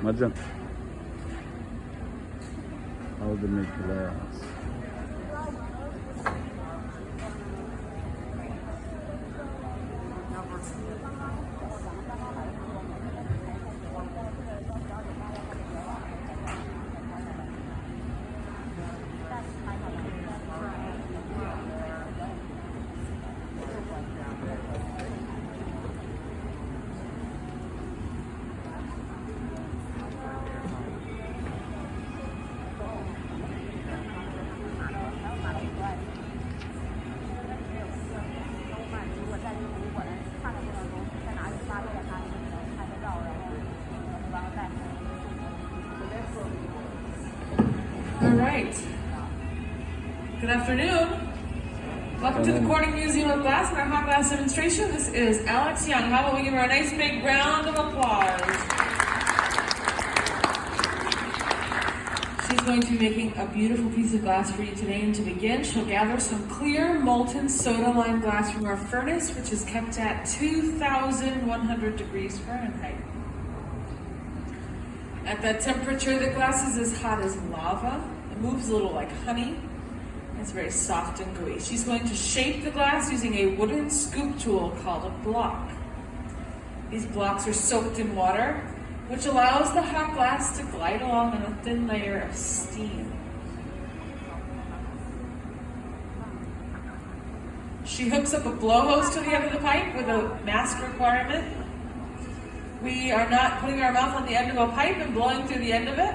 Marjan, how to make glass? All right. Good afternoon. Welcome to the Corning Museum of Glass and our hot glass demonstration. This is Alex Young. How about we give her a nice big round of applause? She's going to be making a beautiful piece of glass for you today, and to begin, she'll gather some clear molten soda lime glass from our furnace, which is kept at 2,100 degrees Fahrenheit. At that temperature, the glass is as hot as lava. It moves a little like honey. It's very soft and gooey. She's going to shape the glass using a wooden scoop tool called a block. These blocks are soaked in water, which allows the hot glass to glide along on a thin layer of steam. She hooks up a blowhose to the end of the pipe with a mask requirement. We are not putting our mouth on the end of a pipe and blowing through the end of it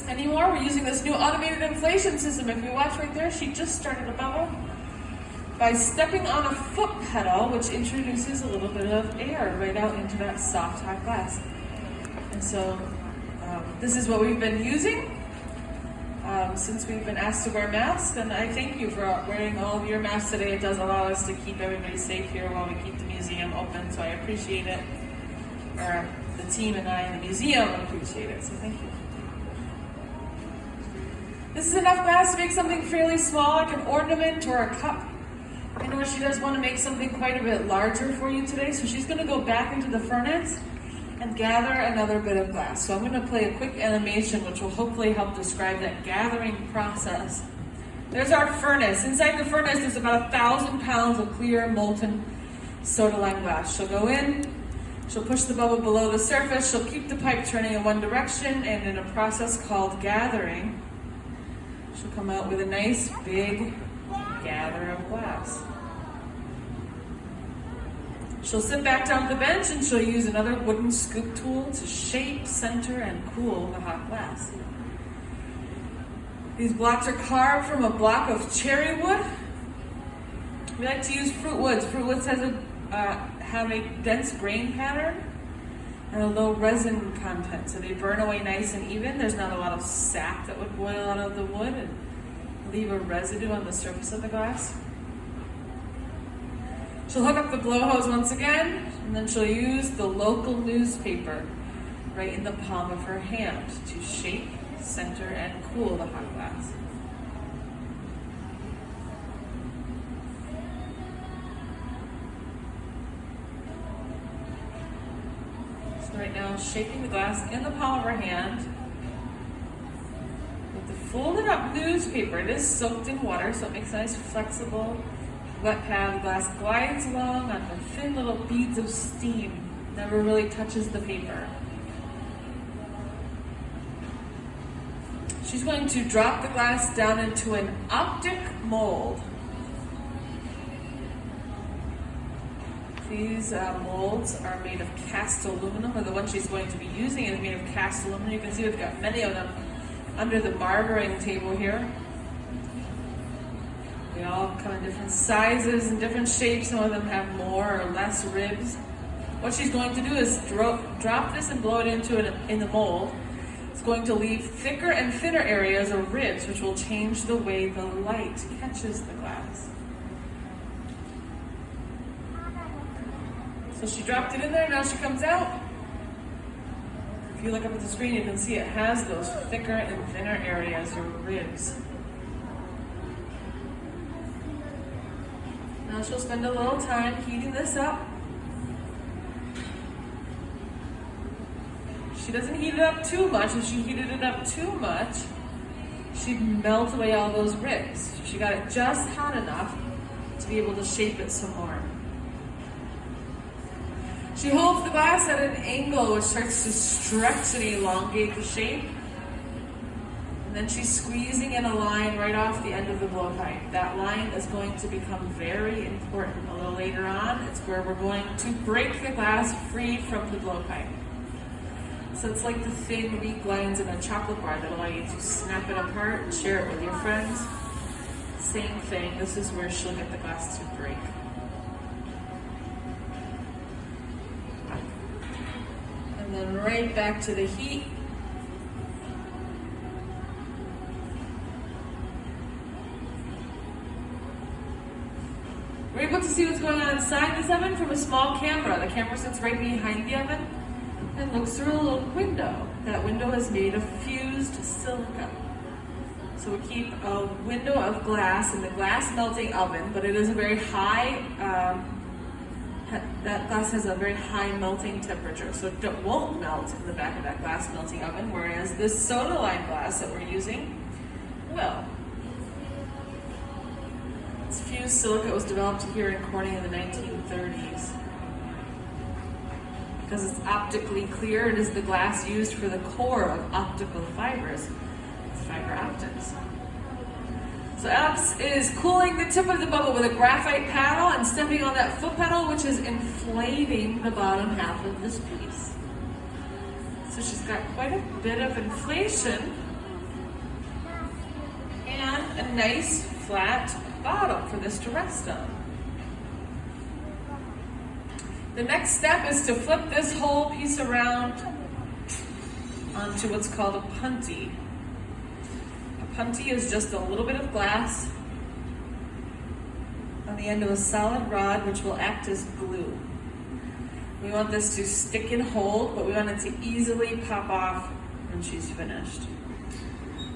anymore. We're using this new automated inflation system. If you watch right there, she just started a bubble by stepping on a foot pedal, which introduces a little bit of air right out into that soft hot glass. And so this is what we've been using since we've been asked to wear masks, and I thank you for wearing all of your masks today. It does allow us to keep everybody safe here while we keep the museum open, so I appreciate it. Or the team and I in the museum appreciate it, so thank you. This is enough glass to make something fairly small, like an ornament or a cup. I know she does want to make something quite a bit larger for you today, so she's going to go back into the furnace and gather another bit of glass. So I'm going to play a quick animation which will hopefully help describe that gathering process. There's our furnace. Inside the furnace there's about 1,000 pounds of clear molten soda lime glass. She'll go in, she'll push the bubble below the surface, she'll keep the pipe turning in one direction, and in a process called gathering, she'll come out with a nice big gather of glass. She'll sit back down the bench and she'll use another wooden scoop tool to shape, center, and cool the hot glass. These blocks are carved from a block of cherry wood. We like to use fruit woods. Fruit woods have a dense grain pattern and a low resin content, so they burn away nice and even. There's not a lot of sap that would boil out of the wood and leave a residue on the surface of the glass. She'll hook up the blowhose once again, and then she'll use the local newspaper right in the palm of her hand to shape, center, and cool the hot glass. So right now, shaping the glass in the palm of her hand with the folded up newspaper. It is soaked in water, so it makes a nice flexible wet pad. The glass glides along on the thin little beads of steam. Never really touches the paper. She's going to drop the glass down into an optic mold. These molds are made of cast aluminum, or the one she's going to be using is made of cast aluminum. You can see we've got many of them under the marburing table here. They all come in different sizes and different shapes. Some of them have more or less ribs. What she's going to do is drop this and blow it into in the mold. It's going to leave thicker and thinner areas or ribs, which will change the way the light catches the glass. So she dropped it in there, now she comes out. If you look up at the screen, you can see it has those thicker and thinner areas or ribs. Now she'll spend a little time heating this up. She doesn't heat it up too much. If she heated it up too much, she'd melt away all those ribs. She got it just hot enough to be able to shape it some more. She holds the glass at an angle which starts to stretch and elongate the shape. And then she's squeezing in a line right off the end of the blowpipe. That line is going to become very important a little later on. It's where we're going to break the glass free from the blowpipe. So it's like the thin, weak lines in a chocolate bar that allow you to snap it apart and share it with your friends. Same thing, this is where she'll get the glass to break. And then right back to the heat. We're able to see what's going on inside this oven from a small camera. The camera sits right behind the oven and looks through a little window. That window is made of fused silica. So we keep a window of glass in the glass melting oven, but it is a very high, that glass has a very high melting temperature, so it won't melt in the back of that glass melting oven, whereas this soda lime glass that we're using will. This fused silica was developed here in Corning in the 1930s. Because it's optically clear, it is the glass used for the core of optical fibers. It's fiber optics. So Alex is cooling the tip of the bubble with a graphite paddle and stepping on that foot pedal, which is inflating the bottom half of this piece. So she's got quite a bit of inflation and a nice flat bottom for this to rest on. The next step is to flip this whole piece around onto what's called a punty. A punty is just a little bit of glass on the end of a solid rod which will act as glue. We want this to stick and hold, but we want it to easily pop off when she's finished.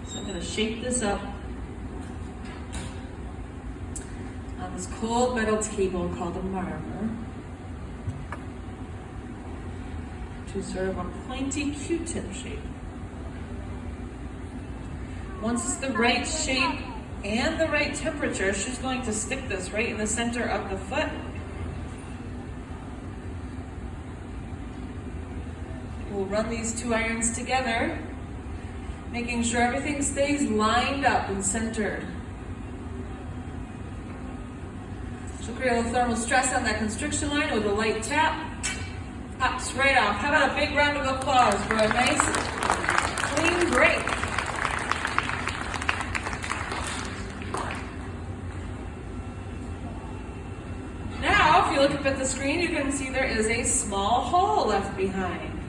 So I'm going to shape this up on this cold metal table called a marmer to sort of a pointy Q-tip shape. Once it's the right shape and the right temperature, she's going to stick this right in the center of the foot. We'll run these two irons together, making sure everything stays lined up and centered. She'll create a little thermal stress on that constriction line with a light tap. Pops right off. How about a big round of applause for a nice, clean break? Now, if you look up at the screen, you can see there is a small hole left behind.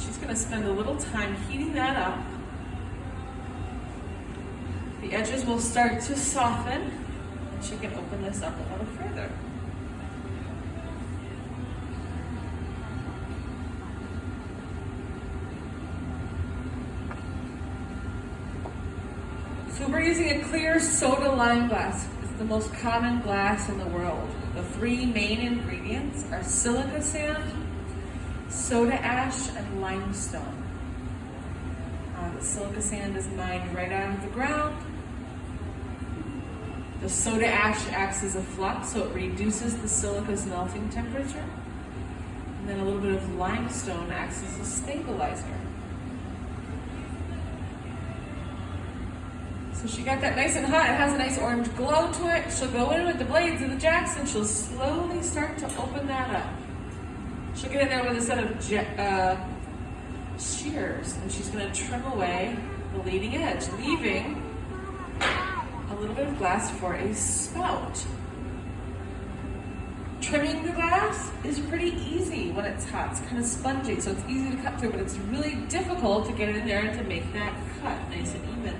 She's going to spend a little time heating that up. The edges will start to soften, and she can open this up a little further. So we're using a clear soda lime glass. It's the most common glass in the world. The three main ingredients are silica sand, soda ash, and limestone. The silica sand is mined right out of the ground. The soda ash acts as a flux, so it reduces the silica's melting temperature. And then a little bit of limestone acts as a stabilizer. So she got that nice and hot. It has a nice orange glow to it. She'll go in with the blades of the jacks and she'll slowly start to open that up. She'll get in there with a set of shears and she's going to trim away the leading edge, leaving a little bit of glass for a spout. Trimming the glass is pretty easy when it's hot. It's kind of spongy, so it's easy to cut through, but it's really difficult to get it in there and to make that cut nice and even.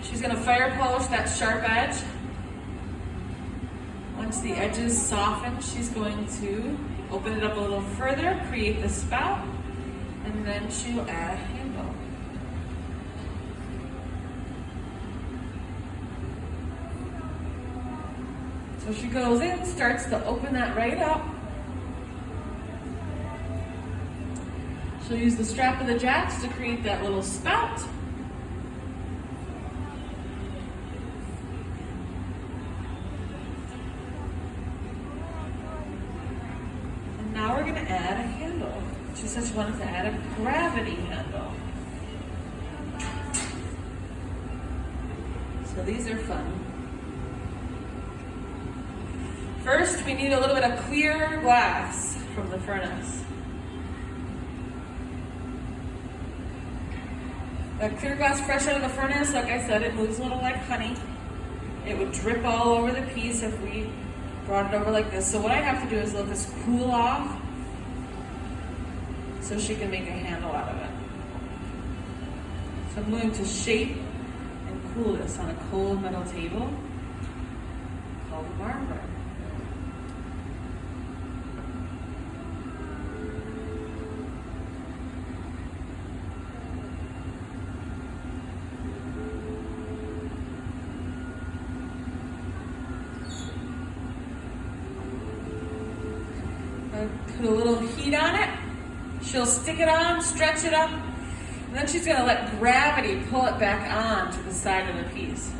She's going to fire polish that sharp edge. Once the edges soften, she's going to open it up a little further, create the spout, and then she'll add a handle. So she goes in, starts to open that right up. She'll use the strap of the jacks to create that little spout. And now we're going to add a handle. She said she wanted to add a gravity handle. So these are fun. First, we need a little bit of clear glass from the furnace. That clear glass fresh out of the furnace, like I said, it moves a little like honey. It would drip all over the piece if we brought it over like this. So what I have to do is let this cool off so she can make a handle out of it. So I'm going to shape and cool this on a cold metal table called a marble. Put a little heat on it. She'll stick it on, stretch it up, and then she's going to let gravity pull it back on to the side of the piece.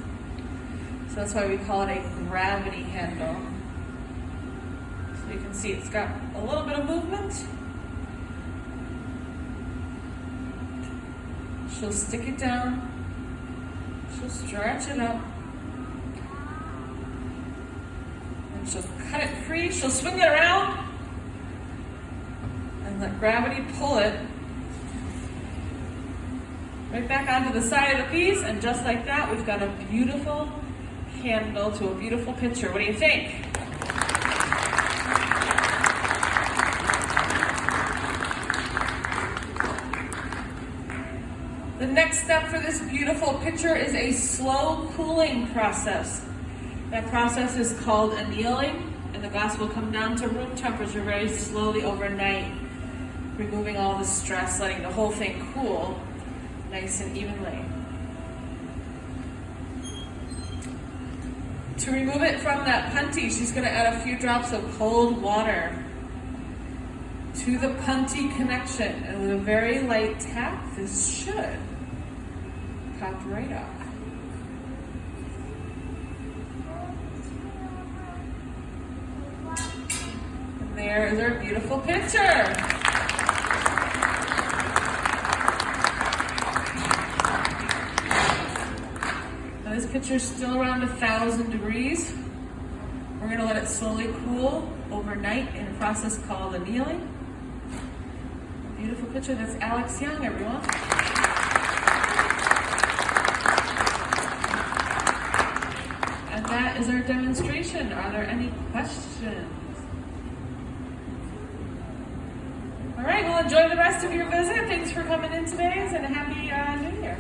So that's why we call it a gravity handle. So you can see it's got a little bit of movement. She'll stick it down. She'll stretch it up. And she'll cut it free. She'll swing it around. And let gravity pull it right back onto the side of the piece, and just like that, we've got a beautiful handle to a beautiful picture. What do you think? The next step for this beautiful picture is a slow cooling process. That process is called annealing, and the glass will come down to room temperature very slowly overnight, removing all the stress, letting the whole thing cool nice and evenly. To remove it from that punty, she's going to add a few drops of cold water to the punty connection, and with a very light tap, this should pop right up. And there is our beautiful picture. This picture is still around 1,000 degrees. We're going to let it slowly cool overnight in a process called annealing. A beautiful picture. That's Alex Young, everyone. And that is our demonstration. Are there any questions? All right, well, enjoy the rest of your visit. Thanks for coming in today, and a happy New Year.